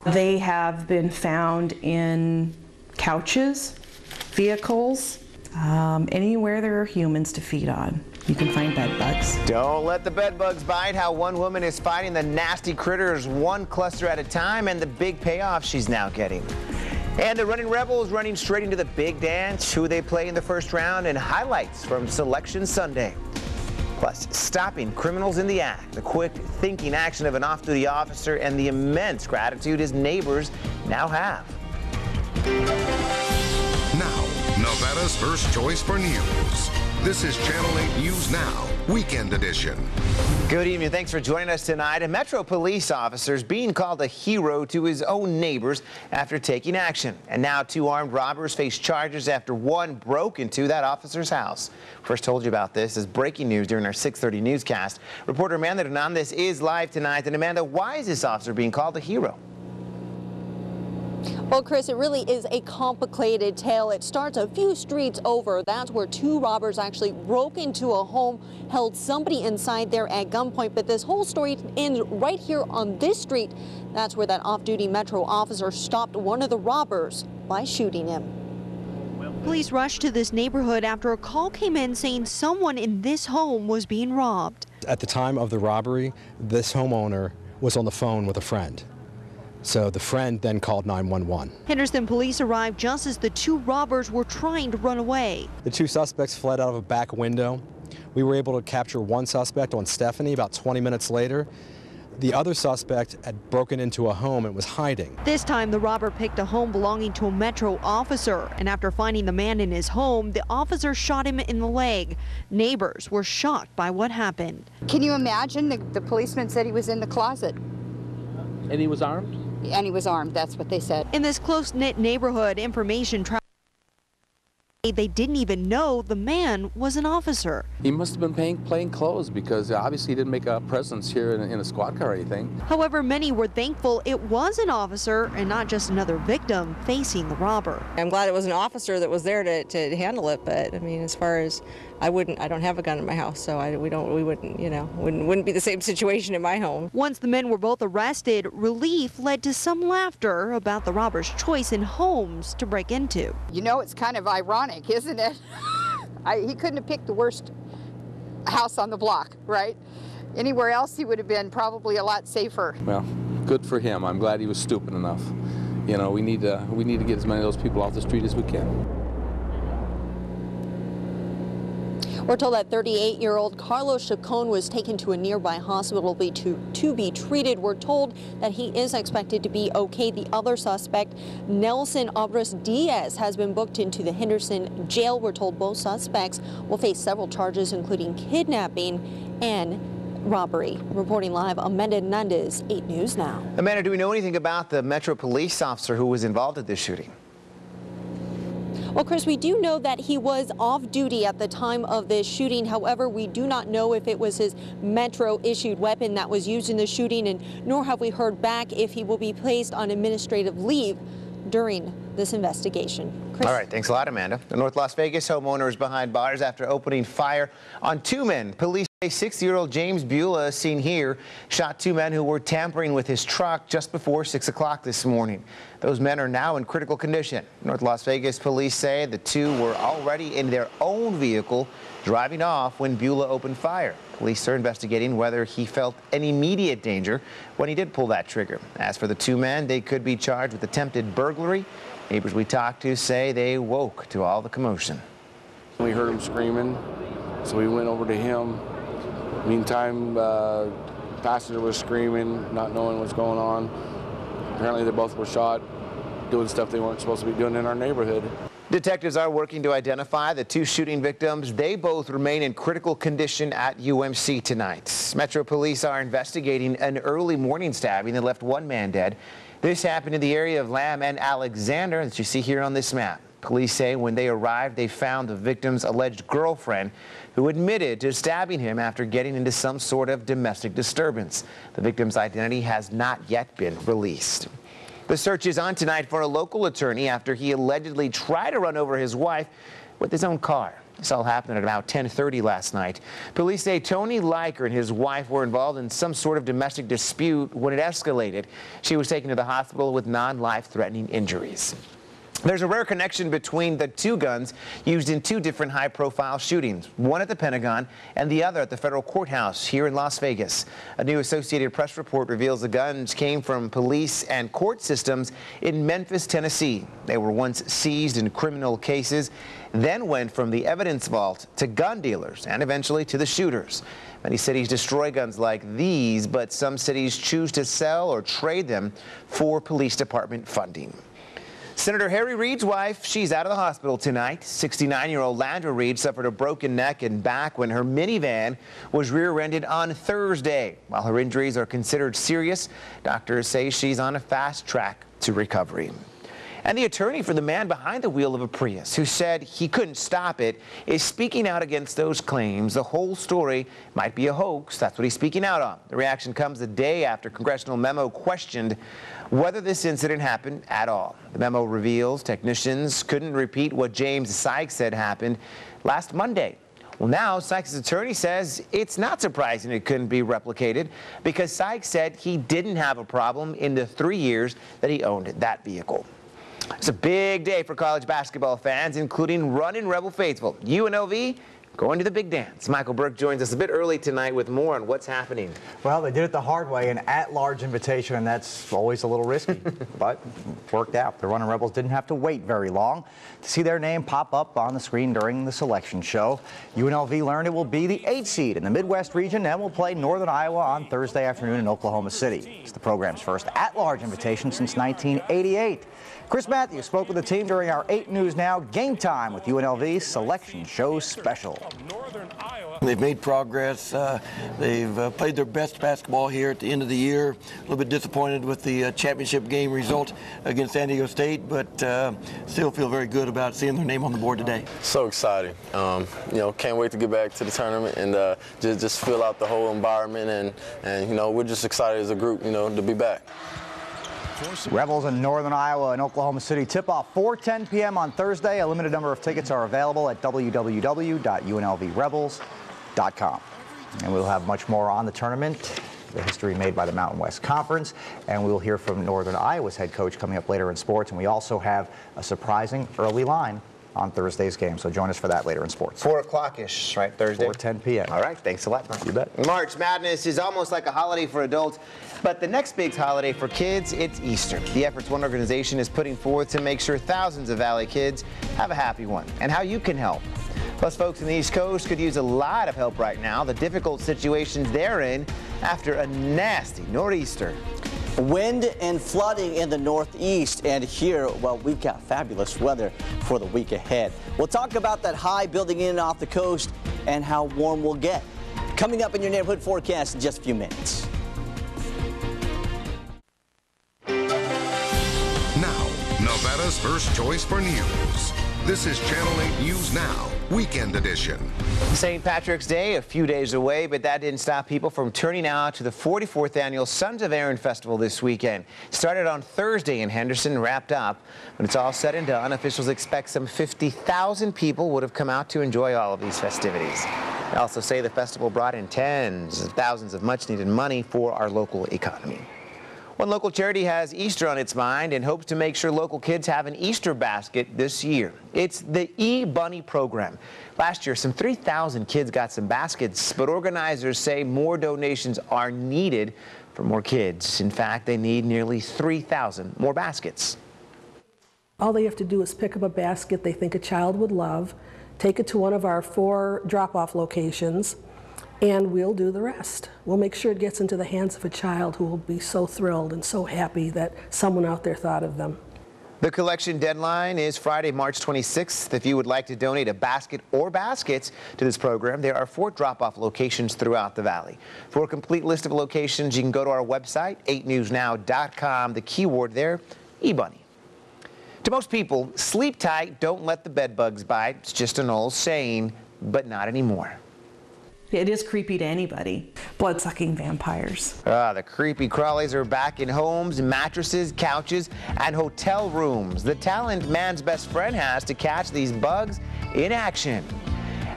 They have been found in couches, vehicles, anywhere there are humans to feed on. You can find bed bugs. Don't let the bed bugs bite. How one woman is fighting the nasty critters one cluster at a time, and the big payoff she's now getting. And the Running Rebels running straight into the big dance, who they play in the first round, and highlights from Selection Sunday. Plus, stopping criminals in the act, the quick thinking action of an off-duty officer, and the immense gratitude his neighbors now have. Now, Nevada's first choice for news. This is Channel 8 News Now, Weekend Edition. Good evening. Thanks for joining us tonight. A Metro police officer is being called a hero to his own neighbors after taking action. And now 2 armed robbers face charges after one broke into that officer's house. First told you about this as breaking news during our 6:30 newscast. Reporter Amanda Hernandez is live tonight. And Amanda, why is this officer being called a hero? Well, Chris, it really is a complicated tale. It starts a few streets over. That's where 2 robbers actually broke into a home, held somebody inside there at gunpoint. But this whole story ends right here on this street. That's where that off-duty Metro officer stopped one of the robbers by shooting him. Police rushed to this neighborhood after a call came in saying someone in this home was being robbed. At the time of the robbery, this homeowner was on the phone with a friend. So the friend then called 911. Henderson police arrived just as the 2 robbers were trying to run away. The 2 suspects fled out of a back window. We were able to capture one suspect on Stephanie about 20 minutes later. The other suspect had broken into a home and was hiding. This time the robber picked a home belonging to a Metro officer, and after finding the man in his home, the officer shot him in the leg. Neighbors were shocked by what happened. Can you imagine? The policeman said he was in the closet. And he was armed? And he was armed, that's what they said. In this close-knit neighborhood, information traveled. They didn't even know the man was an officer. He must have been playing clothes because obviously he didn't make a presence here in a squad car or anything. However, many were thankful it was an officer and not just another victim facing the robber. I'm glad it was an officer that was there to handle it, but I mean, as far as I don't have a gun in my house, so we wouldn't, you know, wouldn't be the same situation in my home. Once the men were both arrested, relief led to some laughter about the robber's choice in homes to break into. You know, it's kind of ironic, isn't it? He couldn't have picked the worst house on the block, right? Anywhere else he would have been probably a lot safer. Well, good for him. I'm glad he was stupid enough. You know, we need to get as many of those people off the street as we can. We're told that 38-year-old Carlos Chacon was taken to a nearby hospital to be treated. We're told that he is expected to be okay. The other suspect, Nelson Abras Diaz, has been booked into the Henderson jail. We're told both suspects will face several charges, including kidnapping and robbery. Reporting live, Amanda Hernandez, 8 News Now. Amanda, do we know anything about the Metro police officer who was involved in this shooting? Well, Chris, we do know that he was off duty at the time of this shooting. However, we do not know if it was his Metro-issued weapon that was used in the shooting, and nor have we heard back if he will be placed on administrative leave during this investigation. Chris? All right, thanks a lot, Amanda. The North Las Vegas homeowner is behind bars after opening fire on 2 men. Police say 60-year-old James BULAH, seen here, shot 2 men who were tampering with his truck just before 6 o'clock this morning. Those men are now in critical condition. North Las Vegas police say the 2 were already in their own vehicle driving off when BULAH opened fire. Police are investigating whether he felt any immediate danger when he did pull that trigger. As for the 2 men, they could be charged with attempted burglary. Neighbors we talked to say they woke to all the commotion. We heard him screaming, so we went over to him. Meantime, passenger was screaming, not knowing what's going on. Apparently they both were shot, doing stuff they weren't supposed to be doing in our neighborhood. Detectives are working to identify the 2 shooting victims. They both remain in critical condition at UMC tonight. Metro police are investigating an early morning stabbing that left 1 man dead. This happened in the area of Lamb and Alexander that you see here on this map. Police say when they arrived, they found the victim's alleged girlfriend who admitted to stabbing him after getting into some sort of domestic disturbance. The victim's identity has not yet been released. The search is on tonight for a local attorney after he allegedly tried to run over his wife with his own car. This all happened at about 10:30 last night. Police say Tony Leiker and his wife were involved in some sort of domestic dispute when it escalated. She was taken to the hospital with non-life-threatening injuries. There's a rare connection between the two guns used in two different high-profile shootings, one at the Pentagon and the other at the federal courthouse here in Las Vegas. A new Associated Press report reveals the guns came from police and court systems in Memphis, Tennessee. They were once seized in criminal cases, then went from the evidence vault to gun dealers and eventually to the shooters. Many cities destroy guns like these, but some cities choose to sell or trade them for police department funding. Senator Harry Reid's wife, she's out of the hospital tonight. 69-year-old Landra Reid suffered a broken neck and back when her minivan was rear-ended on Thursday. While her injuries are considered serious, doctors say she's on a fast track to recovery. And the attorney for the man behind the wheel of a Prius, who said he couldn't stop it, is speaking out against those claims. The whole story might be a hoax. That's what he's speaking out on. The reaction comes a day after congressional memo questioned whether this incident happened at all. The memo reveals technicians couldn't repeat what James Sykes said happened last Monday. Well, now Sykes' attorney says it's not surprising it couldn't be replicated because Sykes said he didn't have a problem in the 3 years that he owned that vehicle. It's a big day for college basketball fans, including Runnin' Rebel faithful. UNLV going to the big dance. Michael Burke joins us a bit early tonight with more on what's happening. Well, they did it the hard way, an at-large invitation, and that's always a little risky, but worked out. The Runnin' Rebels didn't have to wait very long to see their name pop up on the screen during the selection show. UNLV learned it will be the 8th seed in the Midwest region and will play Northern Iowa on Thursday afternoon in Oklahoma City. It's the program's first at-large invitation since 1988. Chris Matthews spoke with the team during our 8 News Now Game Time with UNLV's Selection Show Special. They've made progress. They've played their best basketball here at the end of the year. A little bit disappointed with the championship game result against San Diego State, but still feel very good about seeing their name on the board today. So exciting. Can't wait to get back to the tournament and just fill out the whole environment. And we're just excited as a group, to be back. Rebels in Northern Iowa and Oklahoma City tip-off 4:10 p.m. on Thursday. A limited number of tickets are available at www.unlvrebels.com. And we'll have much more on the tournament, the history made by the Mountain West Conference, and we'll hear from Northern Iowa's head coach coming up later in sports. And we also have a surprising early line on Thursday's game, so join us for that later in sports. 4 o'clock-ish, right, Thursday? 4:10 p.m. All right, thanks a lot, Mark. You bet. March Madness is almost like a holiday for adults, but the next big holiday for kids, it's Easter. The efforts one organization is putting forth to make sure thousands of Valley kids have a happy one, and how you can help. Plus, folks in the East Coast could use a lot of help right now, the difficult situations they're in after a nasty nor'easter. Wind and flooding in the Northeast, and here, well, we've got fabulous weather for the week ahead. We'll talk about that high building in and off the coast and how warm we'll get. Coming up in your neighborhood forecast in just a few minutes. Now, Nevada's first choice for news. This is Channel 8 News Now, Weekend Edition. St. Patrick's Day a few days away, but that didn't stop people from turning out to the 44th annual Sons of Aaron Festival this weekend. Started on Thursday in Henderson, wrapped up. When it's all said and done, officials expect some 50,000 people would have come out to enjoy all of these festivities. They also say the festival brought in tens of thousands of much-needed money for our local economy. One local charity has Easter on its mind and hopes to make sure local kids have an Easter basket this year. It's the E-Bunny program. Last year, some 3,000 kids got some baskets, but organizers say more donations are needed for more kids. In fact, they need nearly 3,000 more baskets. All they have to do is pick up a basket they think a child would love, take it to one of our 4 drop-off locations, and we'll do the rest. We'll make sure it gets into the hands of a child who will be so thrilled and so happy that someone out there thought of them. The collection deadline is Friday, March 26th. If you would like to donate a basket or baskets to this program, there are 4 drop-off locations throughout the valley. For a complete list of locations, you can go to our website, 8newsnow.com. The keyword there, eBunny. To most people, sleep tight, don't let the bed bugs bite. It's just an old saying, but not anymore. It is creepy to anybody. Blood-sucking vampires. The creepy crawlies are back in homes, mattresses, couches, and hotel rooms. The talent man's best friend has to catch these bugs in action.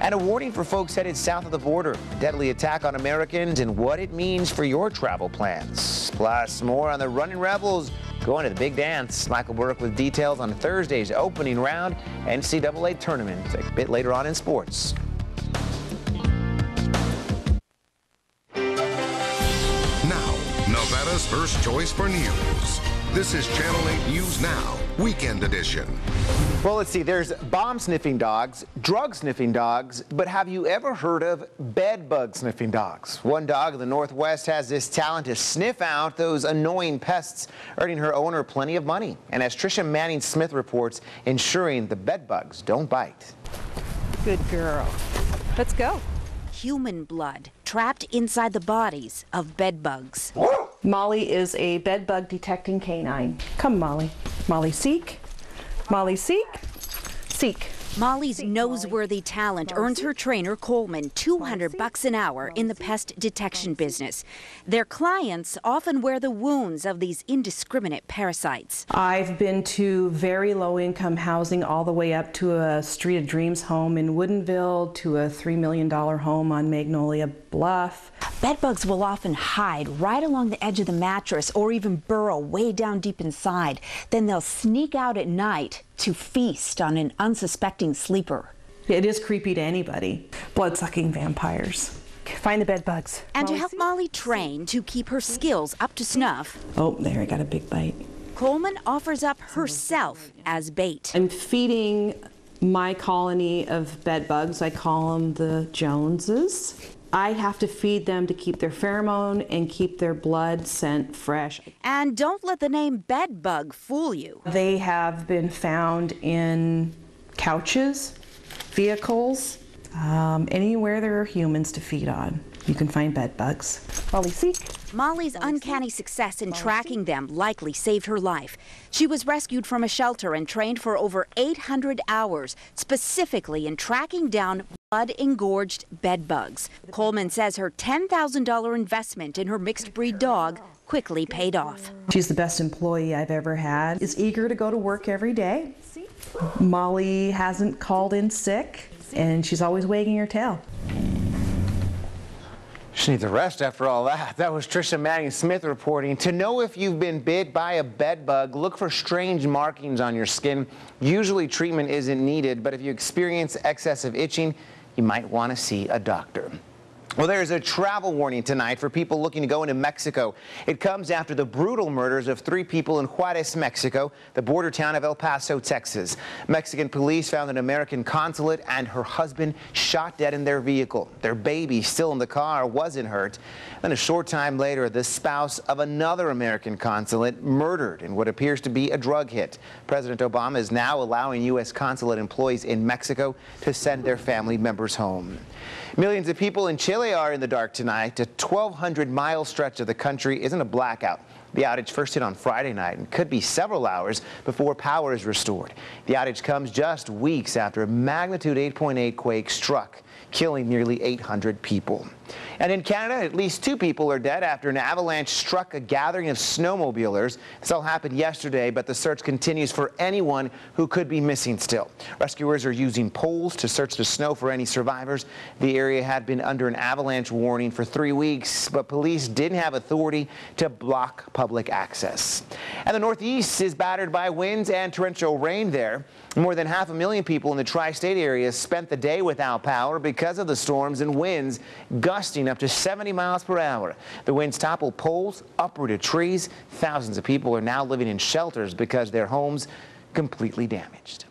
And a warning for folks headed south of the border. A deadly attack on Americans and what it means for your travel plans. Plus, more on the Runnin' Rebels going to the big dance. Michael Burke with details on Thursday's opening round NCAA tournament. A bit later on in sports. Now, Nevada's first choice for news. This is Channel 8 News Now, Weekend Edition. Well, let's see. There's bomb-sniffing dogs, drug-sniffing dogs, but have you ever heard of bed-bug-sniffing dogs? One dog in the Northwest has this talent to sniff out those annoying pests, earning her owner plenty of money. And as Tricia Manning-Smith reports, ensuring the bed bugs don't bite. Good girl. Let's go. Human blood trapped inside the bodies of bed bugs. Molly is a bed bug detecting canine. Come, Molly. Molly, seek. Molly, seek. Seek. Molly's noseworthy talent earns her trainer, Coleman, $200 an hour in the pest detection business. Their clients often wear the wounds of these indiscriminate parasites. I've been to very low-income housing all the way up to a Street of Dreams home in Woodinville, to a $3 million home on Magnolia Bluff. Bedbugs will often hide right along the edge of the mattress or even burrow way down deep inside. Then they'll sneak out at night to feast on an unsuspecting sleeper. It is creepy to anybody. Blood-sucking vampires. Find the bed bugs. And to help Molly train to keep her skills up to snuff, oh, there, I got a big bite. Coleman offers up herself as bait. I'm feeding my colony of bed bugs. I call them the Joneses. I have to feed them to keep their pheromone and keep their blood scent fresh. And don't let the name bed bug fool you. They have been found in couches, vehicles, anywhere there are humans to feed on. You can find bed bugs. Molly, seek. Molly's uncanny success in tracking them likely saved her life. She was rescued from a shelter and trained for over 800 hours, specifically in tracking down blood-engorged bed bugs. Coleman says her $10,000 investment in her mixed-breed dog quickly paid off. She's the best employee I've ever had. Is eager to go to work every day. Molly hasn't called in sick, and she's always wagging her tail. She needs a rest after all that. That was Tricia Manning-Smith reporting. To know if you've been bit by a bed bug, look for strange markings on your skin. Usually treatment isn't needed, but if you experience excessive itching, you might want to see a doctor. Well, there's a travel warning tonight for people looking to go into Mexico. It comes after the brutal murders of 3 people in Juarez, Mexico, the border town of El Paso, Texas. Mexican police found an American consulate and her husband shot dead in their vehicle. Their baby, still in the car, wasn't hurt. Then a short time later, the spouse of another American consulate murdered in what appears to be a drug hit. President Obama is now allowing U.S. consulate employees in Mexico to send their family members home. Millions of people in Chile are in the dark tonight. A 1,200-mile stretch of the country is in a blackout. The outage first hit on Friday night and could be several hours before power is restored. The outage comes just weeks after a magnitude 8.8 quake struck, killing nearly 800 people. And in Canada, at least 2 people are dead after an avalanche struck a gathering of snowmobilers. This all happened yesterday, but the search continues for anyone who could be missing still. Rescuers are using poles to search the snow for any survivors. The area had been under an avalanche warning for 3 weeks, but police didn't have authority to block public access. And the Northeast is battered by winds and torrential rain there. More than 500,000 people in the tri-state area spent the day without power because of the storms and winds gusting up to 70 miles per hour. The winds toppled poles, uprooted trees. Thousands of people are now living in shelters because their homes completely damaged.